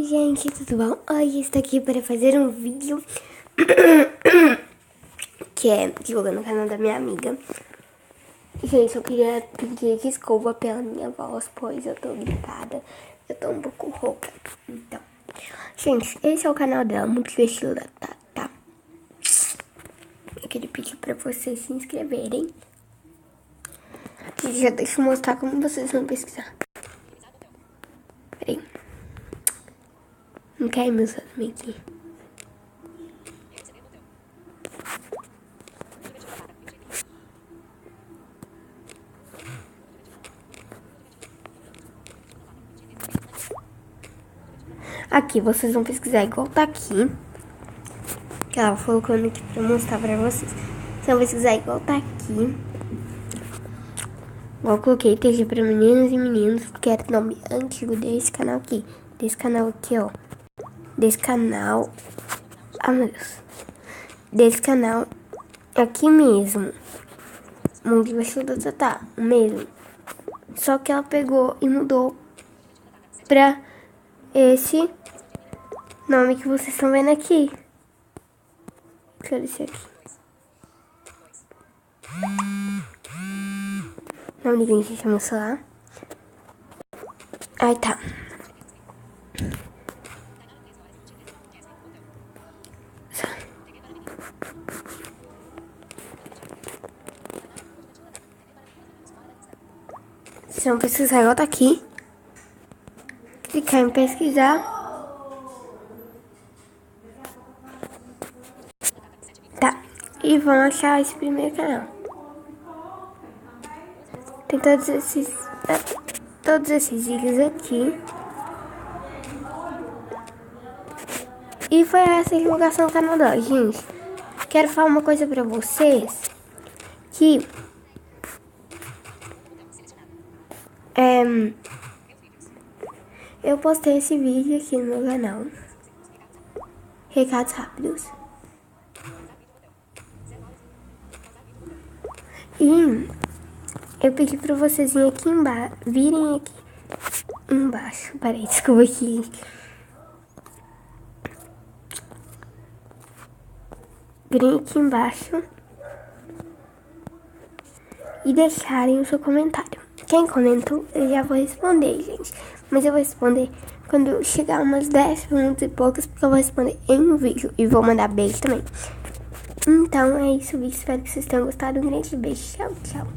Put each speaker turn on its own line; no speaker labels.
Oi gente, tudo bom? Hoje estou aqui para fazer um vídeo que é divulgando o canal da minha amiga. Gente, eu queria pedir desculpa pela minha voz, pois eu tô gripada, eu tô um pouco rouca. Então, gente, esse é o canal dela, muito divertido da Tata. Eu queria pedir pra vocês se inscreverem. Já deixa eu mostrar como vocês vão pesquisar. Peraí. Não quer meu nome aqui. Aqui, vocês vão pesquisar igual tá aqui. Que ela colocando aqui pra mostrar pra vocês. Vocês vão pesquisar igual tá aqui. Igual eu coloquei TG pra meninos e meninos, porque era o nome antigo desse canal aqui. Desse canal aqui, ó. Desse canal. Ah, meu Deus. Desse canal aqui mesmo. Muito divertido da Tatá, mesmo. Só que ela pegou e mudou pra esse nome que vocês estão vendo aqui. Quero esse aqui. Não liguem, gente, chama o celular. Aí tá. Vocês vão pesquisar igual tá aqui. Clicar em pesquisar. Tá. E vão achar esse primeiro canal. Tem todos esses vídeos aqui. E foi essa a divulgação do canal dela, gente. Quero falar uma coisa pra vocês. Que eu postei esse vídeo aqui no meu canal. Recados rápidos. E eu pedi pra vocês virem aqui embaixo. Virem aqui embaixo. Peraí, desculpa aqui. Virem aqui embaixo. E deixarem o seu comentário. Quem comentou, eu já vou responder, gente. Mas eu vou responder quando chegar umas 10 minutos e poucas, porque eu vou responder em um vídeo. E vou mandar beijo também. Então é isso, vídeo. Espero que vocês tenham gostado. Um grande beijo. Tchau, tchau.